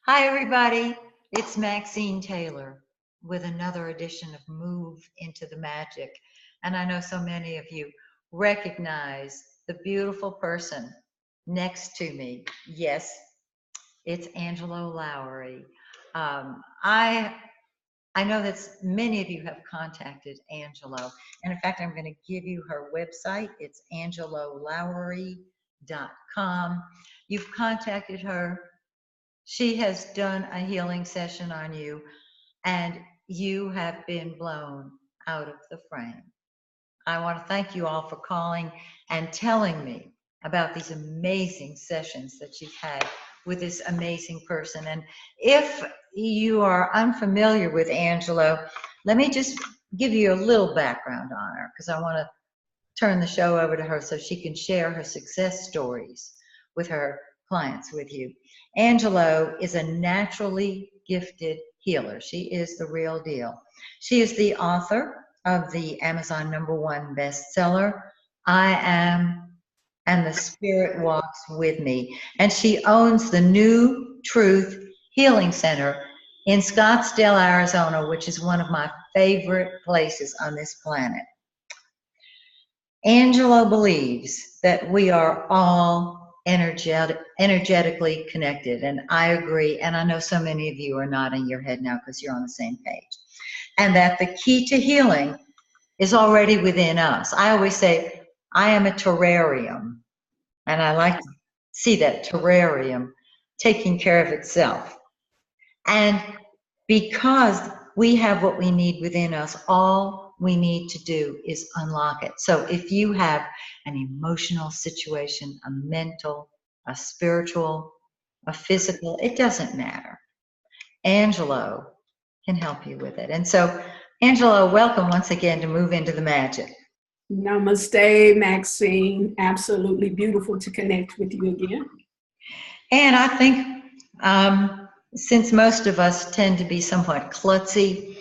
Hi, everybody. It's Maxine Taylor with another edition of Move into the Magic. And I know so many of you recognize the beautiful person next to me. Yes, it's Angelo Lowry. I know that many of you have contacted Angelo. And in fact, I'm going to give you her website. It's angelolowry.com. You've contacted her. She has done a healing session on you, and you have been blown out of the frame. I want to thank you all for calling and telling me about these amazing sessions that you've had with this amazing person. And if you are unfamiliar with Angelo, let me just give you a little background on her, because I want to turn the show over to her so she can share her success stories with her clients with you. Angelo is a naturally gifted healer. She is the real deal. She is the author of the Amazon #1 bestseller, I Am and the Spirit Walks with Me. And she owns the New Truth Healing Center in Scottsdale, Arizona, which is one of my favorite places on this planet. Angelo believes that we are all energetically connected, and I agree, and I know so many of you are nodding your head now because you're on the same page, and that the key to healing is already within us. I always say, I am a terrarium, and I like to see that terrarium taking care of itself. And because we have what we need within us, all we need to do is unlock it. So if you have an emotional situation, a mental, a spiritual, a physical, it doesn't matter. Angelo can help you with it. And so, Angelo, welcome once again to Move into the Magic. Namaste, Maxine. Absolutely beautiful to connect with you again. And I think since most of us tend to be somewhat klutzy,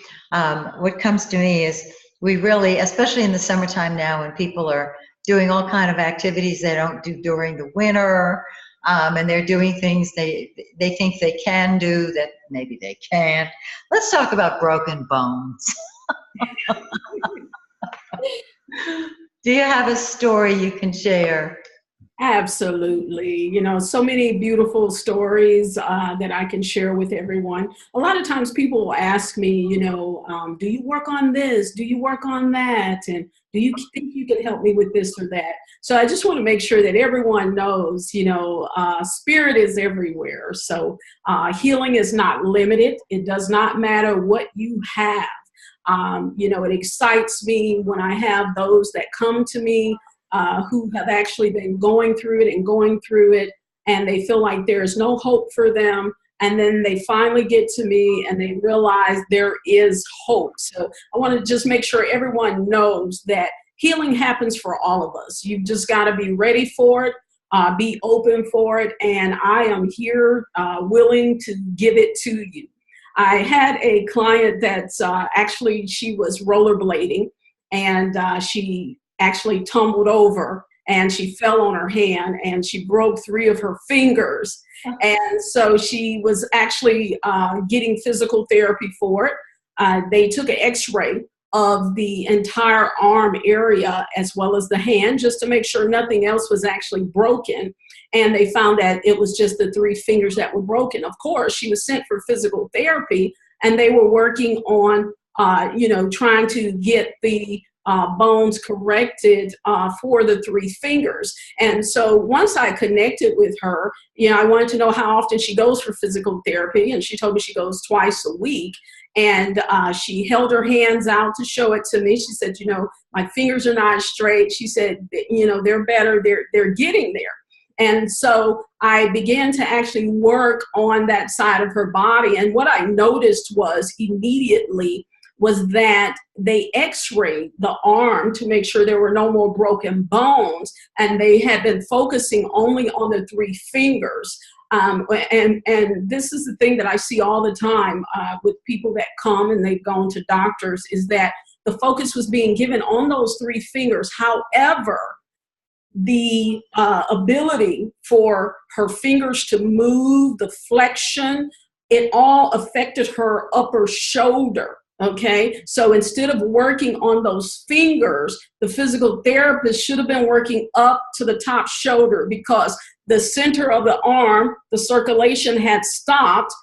what comes to me is we really, especially in the summertime now when people are doing all kind of activities they don't do during the winter, and they're doing things they think they can do that maybe they can't. Let's talk about broken bones. Do you have a story you can share? Absolutely. You know, so many beautiful stories that I can share with everyone. A lot of times people will ask me, do you work on this? Do you work on that? And do you think you can help me with this or that? So I just want to make sure that everyone knows, spirit is everywhere. So healing is not limited. It does not matter what you have. It excites me when I have those that come to me who have actually been going through it, and they feel like there's no hope for them. And then they finally get to me and they realize there is hope. So I want to just make sure everyone knows that healing happens for all of us. You've just got to be ready for it, be open for it. And I am here willing to give it to you. I had a client that's actually, she was rollerblading, and she actually tumbled over and she fell on her hand and she broke 3 of her fingers. And so she was actually getting physical therapy for it. They took an x-ray of the entire arm area as well as the hand, just to make sure nothing else was actually broken. And they found that it was just the 3 fingers that were broken. Of course, she was sent for physical therapy, and they were working on, trying to get the bones corrected for the 3 fingers. And so once I connected with her, I wanted to know how often she goes for physical therapy, and she told me she goes twice a week. And she held her hands out to show it to me. She said, my fingers are not straight. She said, they're better. They're getting there. And so I began to actually work on that side of her body. And what I noticed was immediately was that they x-rayed the arm to make sure there were no more broken bones. And they had been focusing only on the 3 fingers. And this is the thing that I see all the time with people that come and they've gone to doctors, is that the focus was being given on those 3 fingers. However, the ability for her fingers to move, the flexion, it all affected her upper shoulder. Okay, so instead of working on those fingers, the physical therapist should have been working up to the top shoulder, because the center of the arm, the circulation had stopped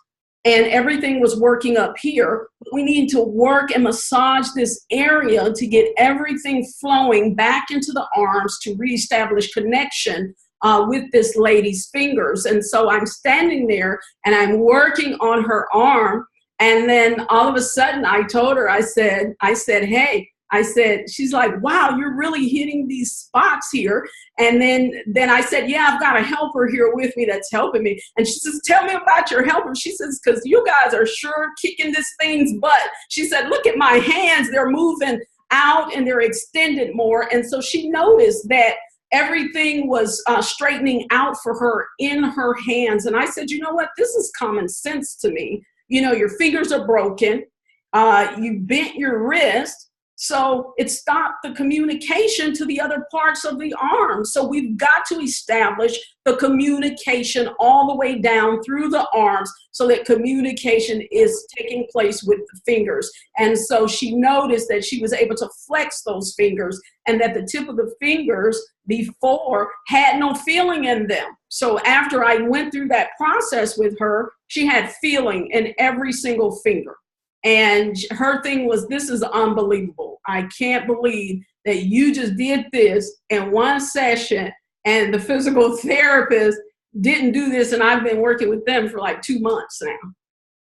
and everything was working up here. We need to work and massage this area to get everything flowing back into the arms to reestablish connection with this lady's fingers. And so I'm standing there and I'm working on her arm. And then all of a sudden I told her, I said, hey, I said, she's like, wow, you're really hitting these spots here. And then I said, yeah, I've got a helper here with me that's helping me. And she says, tell me about your helper. She says, because you guys are sure kicking this thing's butt. She said, look at my hands. They're moving out and they're extended more. And so she noticed that everything was straightening out for her in her hands. And I said, you know what? This is common sense to me. You know, your fingers are broken. You bent your wrist. So it stopped the communication to the other parts of the arm. So we've got to establish the communication all the way down through the arms so that communication is taking place with the fingers. And so she noticed that she was able to flex those fingers, and that the tip of the fingers before had no feeling in them. So after I went through that process with her, she had feeling in every single finger. And her thing was, this is unbelievable. I can't believe that you just did this in one session and the physical therapist didn't do this. And I've been working with them for like 2 months now,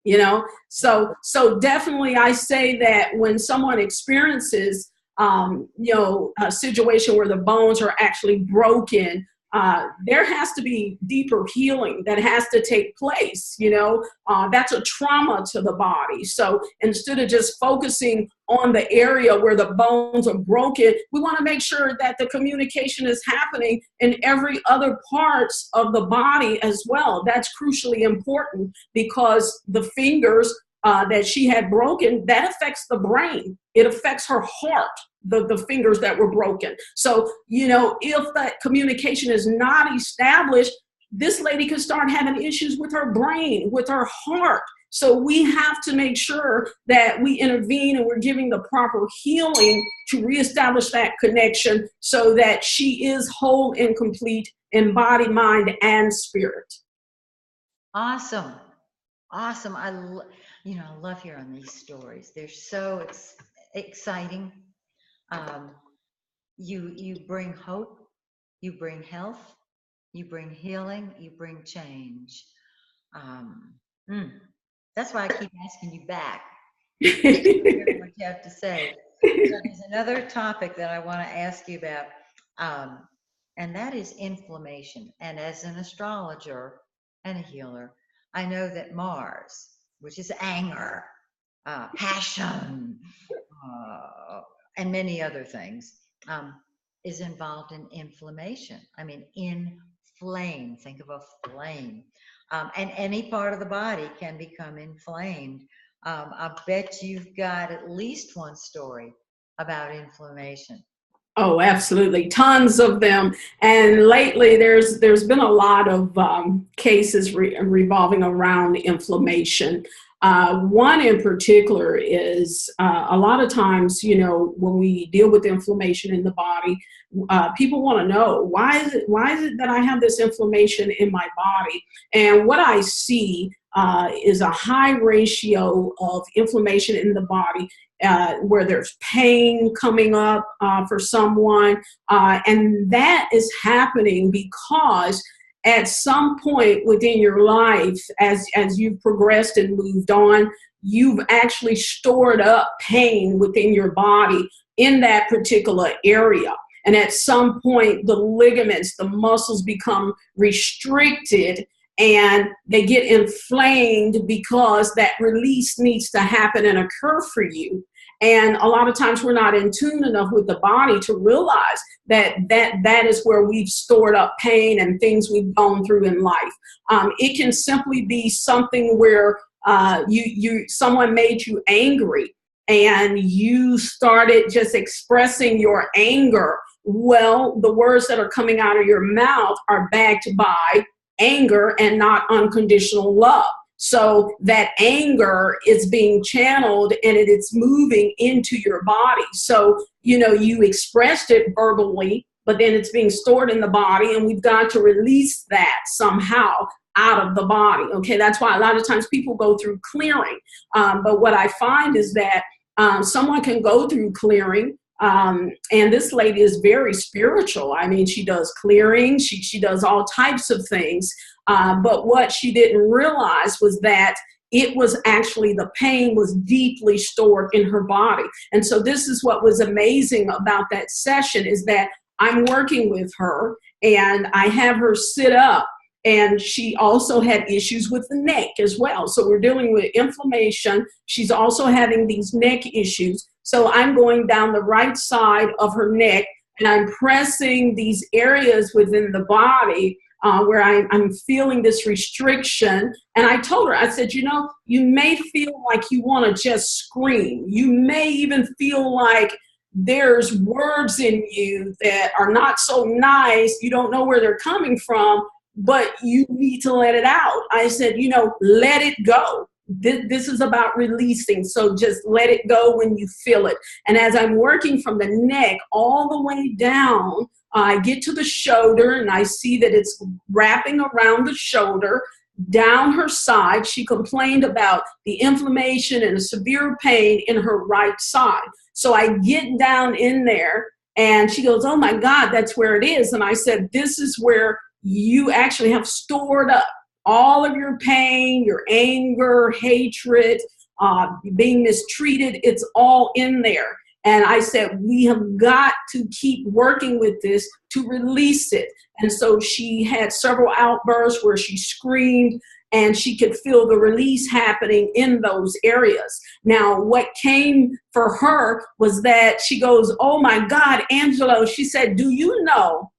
you know? So definitely I say that when someone experiences, you know, a situation where the bones are actually broken, there has to be deeper healing that has to take place. You know, that's a trauma to the body. So instead of just focusing on the area where the bones are broken, we want to make sure that the communication is happening in every other parts of the body as well. That's crucially important, because the fingers that she had broken, that affects the brain. It affects her heart, the fingers that were broken. So, you know, if that communication is not established, this lady could start having issues with her brain, with her heart. So we have to make sure that we intervene and we're giving the proper healing to reestablish that connection so that she is whole and complete in body, mind, and spirit. Awesome. Awesome. I love hearing these stories. They're so exciting. You bring hope, you bring health, you bring healing, you bring change. That's why I keep asking you back. Hear what you have to say. So there's another topic that I want to ask you about, and that is inflammation. And as an astrologer and a healer, I know that Mars, which is anger, passion, and many other things, is involved in inflammation. I mean, inflame, think of a flame. And any part of the body can become inflamed. I bet you've got at least one story about inflammation. Oh, absolutely. Tons of them. And lately there's been a lot of cases revolving around inflammation. One in particular is a lot of times, you know, when we deal with inflammation in the body, people want to know, why is it that I have this inflammation in my body? And what I see is a high ratio of inflammation in the body, where there's pain coming up for someone. And that is happening because at some point within your life, as you've progressed and moved on, you've actually stored up pain within your body in that particular area. And at some point, the ligaments, the muscles become restricted and they get inflamed because that release needs to happen and occur for you. And a lot of times we're not in tune enough with the body to realize that is where we've stored up pain and things we've gone through in life. It can simply be something where someone made you angry and you started just expressing your anger. Well, the words that are coming out of your mouth are backed by anger and not unconditional love. So that anger is being channeled and it's moving into your body. So, you expressed it verbally, but then it's being stored in the body, and we've got to release that somehow out of the body. Okay, that's why a lot of times people go through clearing. But what I find is that someone can go through clearing. And this lady is very spiritual. I mean, she does clearing, she does all types of things. But what she didn't realize was that it was actually, the pain was deeply stored in her body. And so this is what was amazing about that session, is that I'm working with her and I have her sit up, and she also had issues with the neck as well. So we're dealing with inflammation. She's also having these neck issues. So I'm going down the right side of her neck and I'm pressing these areas within the body where I'm feeling this restriction. And I told her, I said, you may feel like you want to just scream. You may even feel like there's words in you that are not so nice. You don't know where they're coming from, but you need to let it out. I said, let it go. This is about releasing. So just let it go when you feel it. And as I'm working from the neck all the way down, I get to the shoulder and I see that it's wrapping around the shoulder, down her side. She complained about the inflammation and a severe pain in her right side. So I get down in there and she goes, oh my God, that's where it is. And I said, this is where you actually have stored up all of your pain, your anger, hatred, being mistreated. It's all in there. And I said, we have got to keep working with this to release it. And so she had several outbursts where she screamed, and she could feel the release happening in those areas. Now, what came for her was that she goes, oh my God, Angelo, she said, do you know,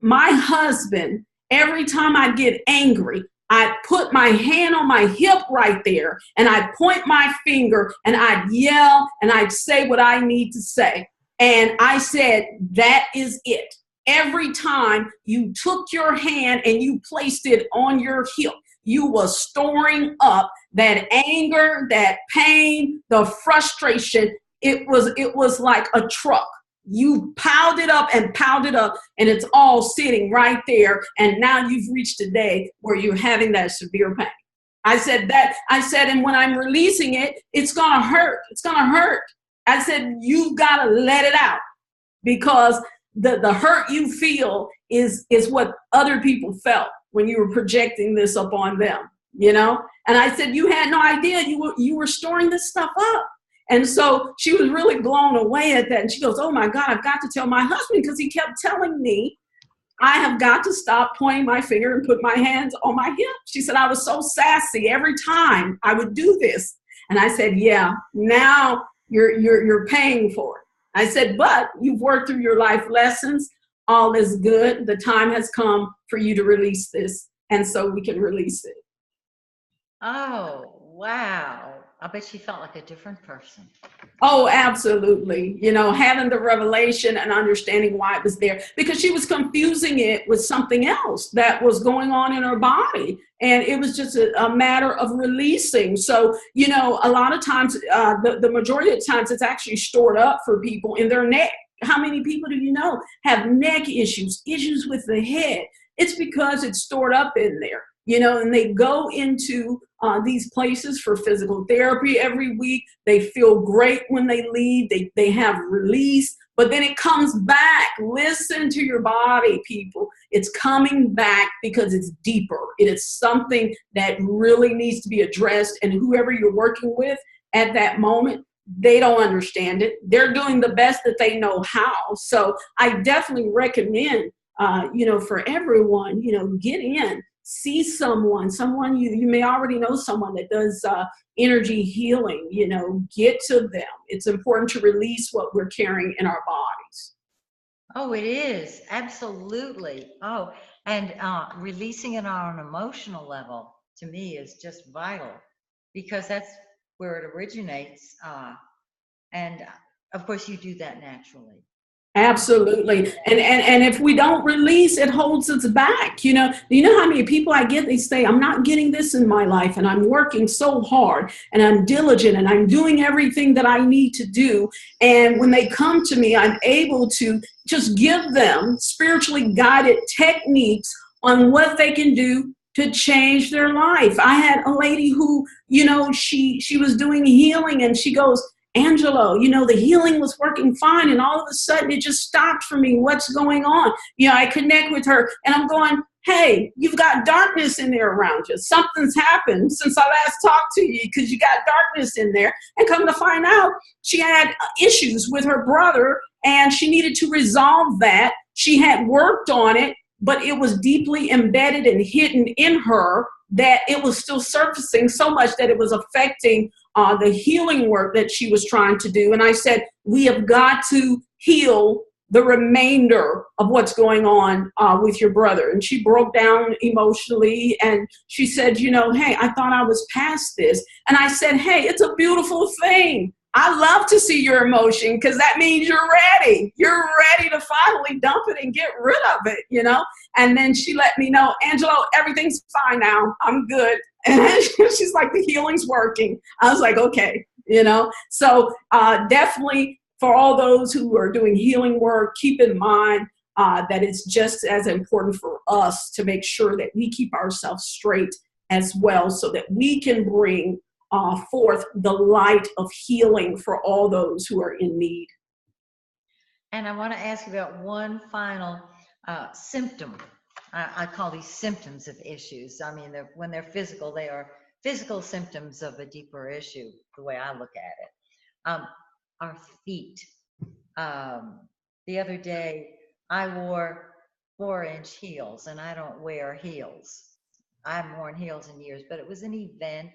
my husband, every time I get angry, I put my hand on my hip right there and I point my finger and I'd yell and I'd say what I need to say. And I said, that is it. Every time you took your hand and you placed it on your hip, you were storing up that anger, that pain, the frustration. It was like a truck. You piled it up, and it's all sitting right there. And now you've reached a day where you're having that severe pain. I said, and when I'm releasing it, it's going to hurt. It's going to hurt. I said, you've got to let it out, because the hurt you feel is what other people felt when you were projecting this upon them, And I said, you had no idea you were storing this stuff up. And so she was really blown away at that. And she goes, oh my God, I've got to tell my husband, because he kept telling me I have got to stop pointing my finger and put my hands on my hip. She said, I was so sassy every time I would do this. And I said, yeah, now you're paying for it. I said, but you've worked through your life lessons. All is good. The time has come for you to release this. And so we can release it. Oh, wow. I bet she felt like a different person. Oh, absolutely. Having the revelation and understanding why it was there, because she was confusing it with something else that was going on in her body. And it was just a matter of releasing. So, a lot of times, the majority of the times, it's actually stored up for people in their neck. How many people do you know have neck issues with the head? It's because it's stored up in there. And they go into these places for physical therapy every week. They feel great when they leave. They have release, but then it comes back. Listen to your body, people. It's coming back because it's deeper. It is something that really needs to be addressed. And whoever you're working with at that moment, they don't understand it. They're doing the best that they know how. So I definitely recommend, for everyone, get in. See someone you may already know someone that does energy healing, get to them. It's important to release what we're carrying in our bodies. Oh, it is. Absolutely. Oh, and releasing it on an emotional level, to me, is just vital, because that's where it originates. And of course, you do that naturally. Absolutely. And if we don't release, it holds us back. You know how many people I get, they say, I'm not getting this in my life and I'm working so hard and I'm diligent and I'm doing everything that I need to do. And when they come to me, I'm able to just give them spiritually guided techniques on what they can do to change their life. I had a lady who, she was doing healing and she goes, Angelo, the healing was working fine. And all of a sudden it just stopped for me. What's going on? I connect with her and I'm going, hey, you've got darkness in there around you. Something's happened since I last talked to you because you got darkness in there. And come to find out, she had issues with her brother and she needed to resolve that. She had worked on it, but it was deeply embedded and hidden in her that it was still surfacing so much that it was affecting the healing work that she was trying to do. And I said, we have got to heal the remainder of what's going on with your brother. And she broke down emotionally and she said, hey, I thought I was past this. And I said, hey, it's a beautiful thing. I love to see your emotion because that means you're ready. You're ready to finally dump it and get rid of it, And then she let me know, Angelo, everything's fine now. I'm good. And she's like, the healing's working. I was like, okay, So definitely for all those who are doing healing work, keep in mind that it's just as important for us to make sure that we keep ourselves straight as well so that we can bring forth the light of healing for all those who are in need. And I want to ask you about one final symptom. I call these symptoms of issues. I mean, when they're physical, they are physical symptoms of a deeper issue, the way I look at it. Our feet. The other day, I wore 4-inch heels, and I don't wear heels. I haven't worn heels in years, but it was an event,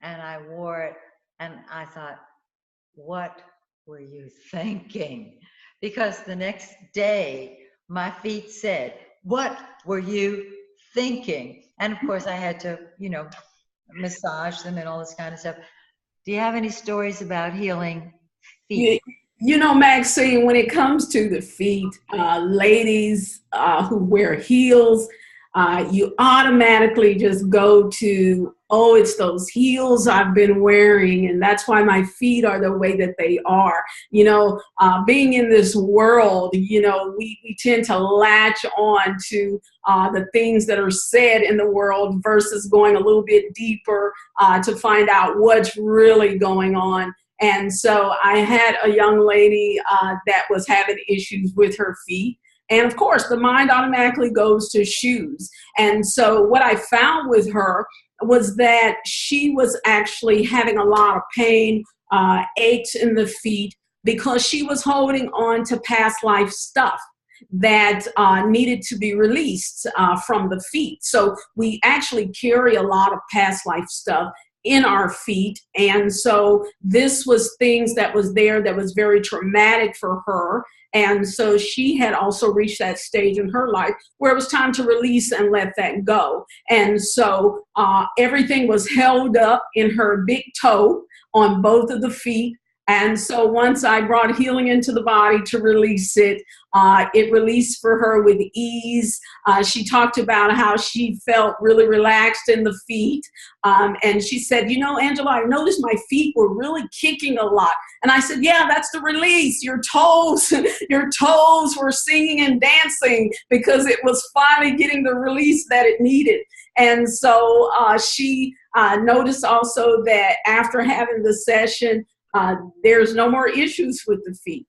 and I wore it, and I thought, what were you thinking? Because the next day, my feet said, what were you thinking? And of course, I had to, massage them and all this kind of stuff. Do you have any stories about healing feet? Maxine, when it comes to the feet, ladies who wear heels, you automatically just go to, oh, it's those heels I've been wearing, and that's why my feet are the way that they are. Being in this world, we tend to latch on to the things that are said in the world versus going a little bit deeper to find out what's really going on. And so I had a young lady that was having issues with her feet. And of course, the mind automatically goes to shoes. And so what I found with her was that she was actually having a lot of pain, aches in the feet, because she was holding on to past life stuff that needed to be released from the feet. So we actually carry a lot of past life stuff in our feet. And so this was things that was there that was very traumatic for her. And so she had also reached that stage in her life where it was time to release and let that go. And so everything was held up in her big toe on both of the feet. And so once I brought healing into the body to release it, it released for her with ease. She talked about how she felt really relaxed in the feet. And she said, Angela, I noticed my feet were really kicking a lot. And I said, yeah, that's the release. Your toes were singing and dancing because it was finally getting the release that it needed. And so she noticed also that after having the session, there's no more issues with the feet,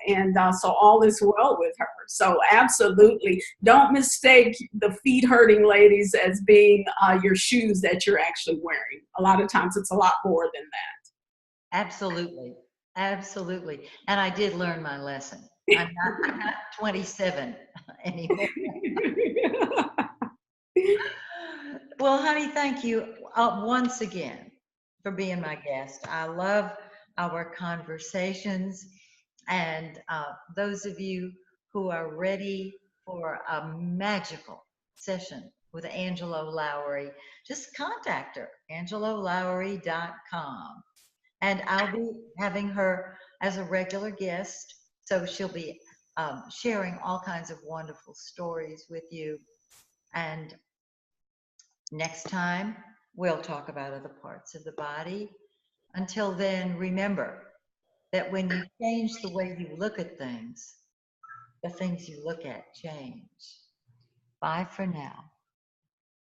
and so all is well with her. So absolutely, don't mistake the feet hurting, ladies, as being your shoes that you're actually wearing. A lot of times it's a lot more than that. Absolutely. Absolutely. And I did learn my lesson. I'm not 27 anymore. Well, honey, thank you once again for being my guest. I love our conversations. And those of you who are ready for a magical session with Angelo Lowry, just contact her, angelolowry.com. And I'll be having her as a regular guest So she'll be sharing all kinds of wonderful stories with you. And next time, we'll talk about other parts of the body. Until then, remember that when you change the way you look at things, the things you look at change. Bye for now.